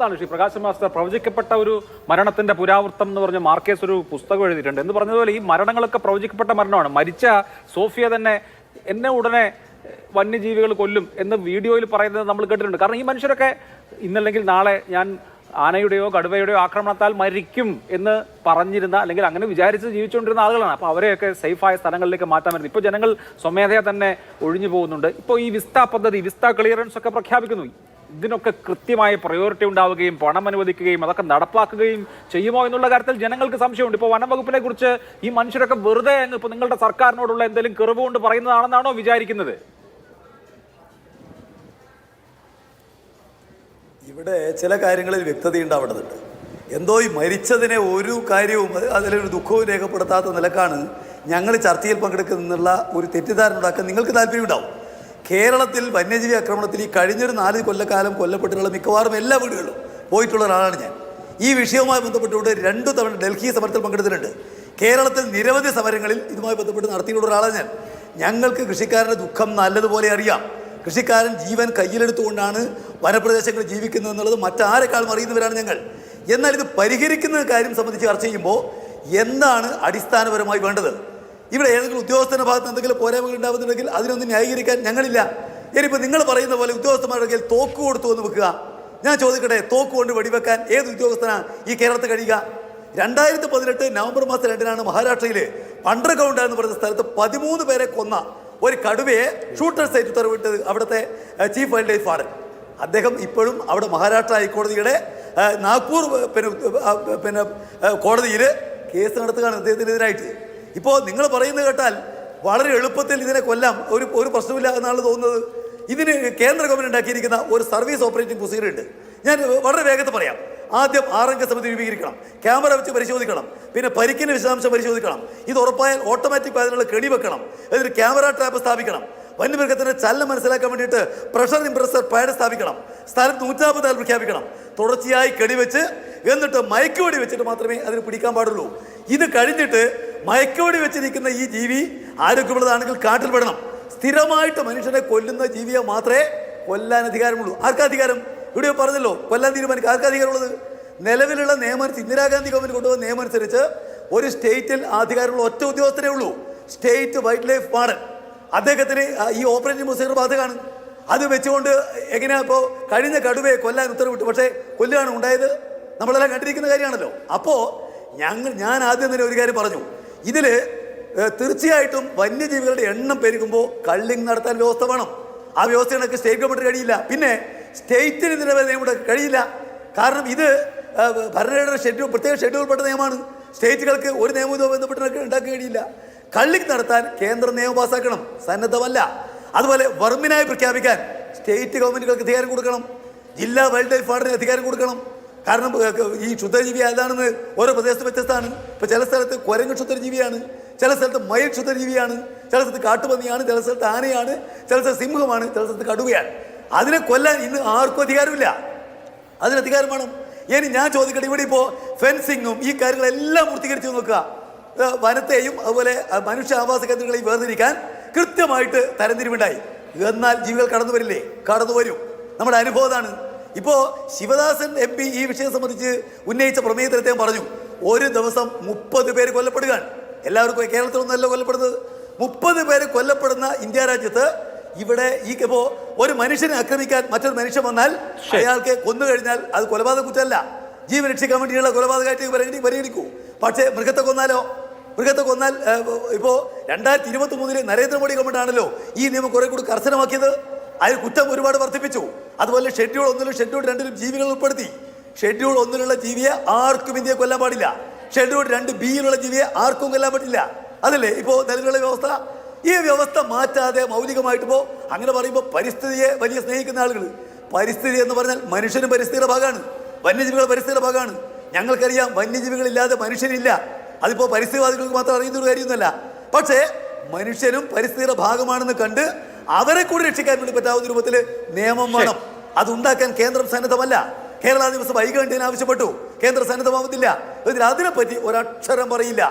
Shri Prakash master പ്രവചിക്കപ്പെട്ട ഒരു മരണത്തിന്റെ പുരാവൃത്തം എന്ന് പറഞ്ഞ മാർക്കേസ് ഒരു പുസ്തകം എഴുതിയിട്ടുണ്ട്. എന്ന് പറഞ്ഞതുപോലെ ഈ മരണങ്ങളൊക്കെ പ്രവചിക്കപ്പെട്ട മരണമാണ്. മരിച്ച സോഫിയ തന്നെ എന്നെ ഉടനെ വന്യജീവികൾ കൊല്ലും എന്ന് വീഡിയോയിൽ പറയുന്നത് നമ്മൾ കേട്ടിട്ടുണ്ട്. കാരണം ഈ മനുഷ്യരൊക്കെ ഇന്നല്ലെങ്കിൽ നാളെ ഞാൻ ആനയുടെയോ കടുവയുടെയോ ആക്രമണത്താൽ മരിക്കും എന്ന് പറഞ്ഞിരുന്ന അല്ലെങ്കിൽ അങ്ങനെ വിചാരിച്ച് ജീവിച്ചുകൊണ്ടിരുന്ന ആളുകളാണ്. അപ്പോൾ അവരെയൊക്കെ സേഫായ സ്ഥലങ്ങളിലേക്ക് മാറ്റാൻ പറ്റുന്നു. ഇപ്പോൾ ജനങ്ങൾ സ്വമേധയാ തന്നെ ഒഴിഞ്ഞു പോകുന്നുണ്ട്. ഇപ്പോൾ ഈ വിസ്ത പദ്ധതി, വിസ്ത ക്ലിയറൻസ് ഒക്കെ പ്രഖ്യാപിക്കുന്നു. ഇതിനൊക്കെ കൃത്യമായ പ്രയോറിറ്റി ഉണ്ടാവുകയും പണം അനുവദിക്കുകയും അതൊക്കെ നടപ്പാക്കുകയും ചെയ്യുമോ എന്നുള്ള കാര്യത്തിൽ ജനങ്ങൾക്ക് സംശയമുണ്ട്. ഇപ്പോൾ വനം വകുപ്പിനെ കുറിച്ച് ഈ മനുഷ്യരൊക്കെ വെറുതെ അങ്ങ് ഇപ്പോൾ നിങ്ങളുടെ സർക്കാരിനോടുള്ള എന്തെങ്കിലും കിറവ് കൊണ്ട് പറയുന്നതാണെന്നാണോ വിചാരിക്കുന്നത്? ഇവിടെ ചില കാര്യങ്ങളിൽ വ്യക്തത ഉണ്ടാവേണ്ടതുണ്ട്. എന്തോ ഈ മരിച്ചതിനെ ഒരു കാര്യവും അതിലൊരു ദുഃഖവും രേഖപ്പെടുത്താത്ത നിലക്കാണ് ഞങ്ങൾ ചർച്ചയിൽ പങ്കെടുക്കുന്നുള്ള ഒരു തെറ്റിദ്ധാരണ ഉണ്ടാക്കാൻ നിങ്ങൾക്ക് താല്പര്യമുണ്ടാവും. കേരളത്തിൽ വന്യജീവി ആക്രമണത്തിൽ ഈ കഴിഞ്ഞൊരു 4 കൊല്ലക്കാലം കൊല്ലപ്പെട്ടിട്ടുള്ള മിക്കവാറും എല്ലാ വീടുകളിലും പോയിട്ടുള്ള ഒരാളാണ് ഞാൻ. ഈ വിഷയവുമായി ബന്ധപ്പെട്ടുകൊണ്ട് 2 തവണ ഡൽഹി സമരത്തിൽ പങ്കെടുത്തിട്ടുണ്ട്. കേരളത്തിൽ നിരവധി സമരങ്ങളിൽ ഇതുമായി ബന്ധപ്പെട്ട് നടത്തിയിട്ടുള്ള ഒരാളാണ് ഞാൻ. ഞങ്ങൾക്ക് കൃഷിക്കാരൻ്റെ ദുഃഖം നല്ലതുപോലെ അറിയാം. കൃഷിക്കാരൻ ജീവൻ കയ്യിലെടുത്തുകൊണ്ടാണ് വനപ്രദേശങ്ങൾ ജീവിക്കുന്നത് എന്നുള്ളത് മറ്റാരെക്കാളും അറിയുന്നവരാണ് ഞങ്ങൾ. എന്നാൽ ഇത് പരിഹരിക്കുന്ന കാര്യം സംബന്ധിച്ച് ചർച്ച ചെയ്യുമ്പോൾ എന്താണ് അടിസ്ഥാനപരമായി വേണ്ടത്? ഇവിടെ ഏതെങ്കിലും ഉദ്യോഗസ്ഥൻ്റെ ഭാഗത്ത് എന്തെങ്കിലും പോരായ്മകൾ ഉണ്ടാകുന്നുണ്ടെങ്കിൽ അതിനൊന്നും ന്യായീകരിക്കാൻ ഞങ്ങളില്ല. ഇനിയിപ്പോൾ നിങ്ങൾ പറയുന്ന പോലെ ഉദ്യോഗസ്ഥന്മാരുടെ കയ്യിൽ തോക്ക് കൊടുത്തു എന്ന് വെക്കുക. ഞാൻ ചോദിക്കട്ടെ, തോക്ക് കൊണ്ട് വെടിവെക്കാൻ ഏത് ഉദ്യോഗസ്ഥനാണ് ഈ കേരളത്തിൽ കഴിയുക? 2018 നവംബർ മാസം 2-നാണ് മഹാരാഷ്ട്രയിൽ പണ്ഡർഗൗണ്ട് എന്ന് പറയുന്ന സ്ഥലത്ത് 13 പേരെ കൊന്ന ഒരു കടുവയെ ഷൂട്ടർ സൈറ്റ് ഉത്തരവിട്ടത് അവിടുത്തെ ചീഫ് വൈൽഡ് ലൈഫ് വാർഡൻ. അദ്ദേഹം ഇപ്പോഴും അവിടെ മഹാരാഷ്ട്ര ഹൈക്കോടതിയുടെ നാഗ്പൂർ പിന്നെ കോടതിയിൽ കേസ് നടത്തുകയാണ് അദ്ദേഹത്തിനെതിരായിട്ട്. ഇപ്പോൾ നിങ്ങൾ പറയുന്നത് കേട്ടാൽ വളരെ എളുപ്പത്തിൽ ഇതിനെ കൊല്ലാം, ഒരു പ്രശ്നമില്ല എന്നാണ് തോന്നുന്നത്. ഇതിന് കേന്ദ്ര ഗവൺമെൻറ് ഉണ്ടാക്കിയിരിക്കുന്ന ഒരു സർവീസ് ഓപ്പറേറ്റിംഗ് പ്രൊസീജിയർ ഉണ്ട്. ഞാൻ വളരെ വേഗത്തിൽ പറയാം. ആദ്യം 6 അംഗ സമിതി രൂപീകരിക്കണം, ക്യാമറ വെച്ച് പരിശോധിക്കണം, പിന്നെ പരിക്കിന് വിശദാംശം പരിശോധിക്കണം. ഇത് ഉറപ്പായാൽ ഓട്ടോമാറ്റിക് അതിനുള്ള കെണി വെക്കണം, എന്നിട്ട് ക്യാമറ ട്രാപ്പ് സ്ഥാപിക്കണം. വന്യമൃഗത്തിൻ്റെ ചലനം മനസ്സിലാക്കാൻ വേണ്ടിയിട്ട് പ്രഷർ ഇംപ്രസർ പാഡ് സ്ഥാപിക്കണം. സ്ഥലത്ത് 150 ആൾ പ്രഖ്യാപിക്കണം. തുടർച്ചയായി കെണിവെച്ച് എന്നിട്ട് മയക്കുവെടി വെച്ചിട്ട് മാത്രമേ അതിന് പിടിക്കാൻ പാടുള്ളൂ. ഇത് കഴിഞ്ഞിട്ട് മയക്കുവെടി വെച്ചിരിക്കുന്ന ഈ ജീവി ആരോഗ്യമുള്ളതാണെങ്കിൽ കാട്ടിൽ പെടണം. സ്ഥിരമായിട്ട് മനുഷ്യനെ കൊല്ലുന്ന ജീവിയെ മാത്രമേ കൊല്ലാൻ അധികാരമുള്ളൂ. ആർക്കാ അധികാരം? ഇവിടെ പറഞ്ഞല്ലോ, കൊല്ലാൻ തീരുമാനിക്കുക. ആർക്കാ അധികാരമുള്ളത്? നിലവിലുള്ള നിയമം, ഇന്ദിരാഗാന്ധി ഗവൺമെൻറ് കൊണ്ടുവന്ന നിയമം അനുസരിച്ച് ഒരു സ്റ്റേറ്റിൽ അധികാരമുള്ള ഒറ്റ ഉദ്യോഗസ്ഥനേ ഉള്ളൂ, സ്റ്റേറ്റ് വൈൽഡ് ലൈഫ് വാർഡൻ. അദ്ദേഹത്തിന് ഈ ഓപ്പറേറ്റിംഗ് പ്രൊസീജിയർ ബാധകമാണ്. അത് വെച്ചുകൊണ്ട് എങ്ങനെയാ ഇപ്പോൾ കഴിഞ്ഞ കടുവയെ കൊല്ലാൻ ഉത്തരവിട്ടു, പക്ഷേ കൊല്ലുകയാണ് ഉണ്ടായത്. നമ്മളെല്ലാം കണ്ടിരിക്കുന്ന കാര്യമാണല്ലോ. അപ്പോൾ ഞാൻ ആദ്യം തന്നെ ഒരു കാര്യം പറഞ്ഞു, ഇതിൽ തീർച്ചയായിട്ടും വന്യജീവികളുടെ എണ്ണം പെരുകുമ്പോൾ കള്ളിങ് നടത്താൻ വ്യവസ്ഥ വേണം. ആ വ്യവസ്ഥയൊക്കെ സ്റ്റേറ്റ് ഗവൺമെൻറ് കഴിയില്ല. പിന്നെ സ്റ്റേറ്റിന് ഇതിനെ നിയമം കഴിയില്ല. കാരണം ഇത് ഭരണഘടന ഷെഡ്യൂൾ, പ്രത്യേക ഷെഡ്യൂൾപ്പെട്ട നിയമമാണ്. സ്റ്റേറ്റുകൾക്ക് ഒരു നിയമവുമായി ബന്ധപ്പെട്ട് ഉണ്ടാക്കാൻ കഴിയില്ല. കള്ളിങ് നടത്താൻ കേന്ദ്ര നിയമം പാസ്സാക്കണം, സന്നദ്ധമല്ല. അതുപോലെ വർമ്മിനായി പ്രഖ്യാപിക്കാൻ സ്റ്റേറ്റ് ഗവൺമെൻറ്റുകൾക്ക് അധികാരം കൊടുക്കണം, ജില്ലാ വൈൽഡ് ലൈഫ് വാർഡിന് അധികാരം കൊടുക്കണം. കാരണം ഈ ക്ഷുദ്രജീവി ഏതാണെന്ന് ഓരോ പ്രദേശത്ത് വ്യത്യസ്തമാണ്. ഇപ്പോൾ ചില സ്ഥലത്ത് കുരങ്ങ് ക്ഷുദ്രജീവിയാണ്, ചില സ്ഥലത്ത് മയിൽ ക്ഷുദ്രജീവിയാണ്, ചില സ്ഥലത്ത് കാട്ടുപന്നിയാണ്, ചില സ്ഥലത്ത് ആനയാണ്, ചില സ്ഥലത്ത് സിംഹമാണ്, ചില സ്ഥലത്ത് കടുവയാണ്. അതിനെ കൊല്ലാൻ ഇന്ന് ആർക്കും അധികാരമില്ല. അതിന് അധികാരം വേണം. ഇനി ഞാൻ ചോദിക്കട്ടെ, ഇവിടെ ഇപ്പോൾ ഫെൻസിങ്ങും ഈ കാര്യങ്ങളെല്ലാം പൂർത്തീകരിച്ച് നോക്കുക. വനത്തെയും അതുപോലെ മനുഷ്യ ആവാസ കേന്ദ്രങ്ങളെയും വേർതിരിക്കാൻ കൃത്യമായിട്ട് തരംതിരിവുണ്ടായി. എന്നാൽ ജീവികൾ കടന്നു വരില്ലേ? കടന്നു വരും. നമ്മുടെ അനുഭവമാണ്. ഇപ്പോൾ ശിവദാസൻ MP ഈ വിഷയം സംബന്ധിച്ച് ഉന്നയിച്ച പ്രമേയത്തിൽ അദ്ദേഹം പറഞ്ഞു, ഒരു ദിവസം 30 പേര് കൊല്ലപ്പെടുകയാണ്. എല്ലാവർക്കും കേരളത്തിലൊന്നല്ല കൊല്ലപ്പെടുന്നത്. 30 പേര് കൊല്ലപ്പെടുന്ന ഇന്ത്യ രാജ്യത്ത് ഇവിടെ ഈ ഇപ്പോൾ ഒരു മനുഷ്യനെ ആക്രമിക്കാൻ മറ്റൊരു മനുഷ്യൻ വന്നാൽ അയാൾക്ക് കൊന്നു കഴിഞ്ഞാൽ അത് കൊലപാതക കുറ്റമല്ല, ജീവൻ രക്ഷിക്കാൻ വേണ്ടിയുള്ള കൊലപാതകമായിട്ട് പരിഗണിക്കൂ. പക്ഷേ മൃഗത്തെ കൊന്നാലോ? മൃഗത്തെ കൊന്നാൽ ഇപ്പോൾ 2023 നരേന്ദ്രമോദി ഗവൺമെൻറ് ആണല്ലോ ഈ നിയമം കുറെ കൂടി കർശനമാക്കിയത്. അതിൽ കുറ്റം ഒരുപാട് വർദ്ധിപ്പിച്ചു. അതുപോലെ ഷെഡ്യൂൾ 1-ലും ഷെഡ്യൂൾ 2-ലും ജീവികൾ ഉൾപ്പെടുത്തി. ഷെഡ്യൂൾ 1-ലുള്ള ജീവിയെ ആർക്കും ഇന്ത്യയെ കൊല്ലാൻ പാടില്ല. ഷെഡ്യൂൾ 2B-യിലുള്ള ജീവിയെ ആർക്കും കൊല്ലാൻ പറ്റില്ല. അതല്ലേ ഇപ്പോൾ നിലവിലുള്ള വ്യവസ്ഥ? ഈ വ്യവസ്ഥ മാറ്റാതെ മൗലികമായിട്ട് ഇപ്പോൾ അങ്ങനെ പറയുമ്പോൾ പരിസ്ഥിതിയെ വലിയ സ്നേഹിക്കുന്ന ആളുകൾ, പരിസ്ഥിതി എന്ന് പറഞ്ഞാൽ മനുഷ്യനും പരിസ്ഥിതിയുടെ ഭാഗമാണ്, വന്യജീവികൾ പരിസ്ഥിതിയുടെ ഭാഗമാണ്. ഞങ്ങൾക്കറിയാം വന്യജീവികളില്ലാതെ മനുഷ്യനില്ല. അതിപ്പോൾ പരിസ്ഥിതിവാദികൾക്ക് മാത്രം അറിയുന്നൊരു കാര്യമൊന്നുമല്ല. പക്ഷേ മനുഷ്യനും പരിസ്ഥിതിയുടെ ഭാഗമാണെന്ന് കണ്ട് അവരെ കൂടി രക്ഷിക്കാൻ വേണ്ടി പറ്റാവുന്ന രൂപത്തിൽ നിയമം വേണം. അതുണ്ടാക്കാൻ കേന്ദ്രം സന്നദ്ധമല്ല. കേരള ദിവസം വൈകേണ്ടതിന് ആവശ്യപ്പെട്ടു, കേന്ദ്ര സന്നദ്ധമാവുന്നില്ല. അതിനെപ്പറ്റി ഒരക്ഷരം പറയില്ല.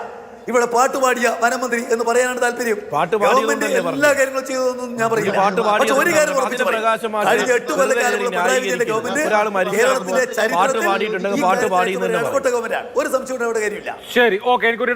ഇവിടെ പാട്ടുപാടിയ വനമന്ത്രി എന്ന് പറയാനാണ് താല്പര്യം. ഗവൺമെന്റ് എല്ലാ കാര്യങ്ങളും ചെയ്തതെന്നും ഞാൻ പറയില്ല. പക്ഷെ ഒരു കാര്യം ഉറപ്പിച്ചു പറയും, കഴിഞ്ഞ 8 കൊല്ലക്കാലം പിണറായി വിജയന്റെ ഗവൺമെന്റ് കേരളത്തിലെ ചരിത്രത്തിൽ ഇടപെട്ട ഗവൺമെന്റാണ്. ഒരു സംശയം അവിടെ കാര്യമില്ല. ശരി, ഓക്കെ. എനിക്കൊരു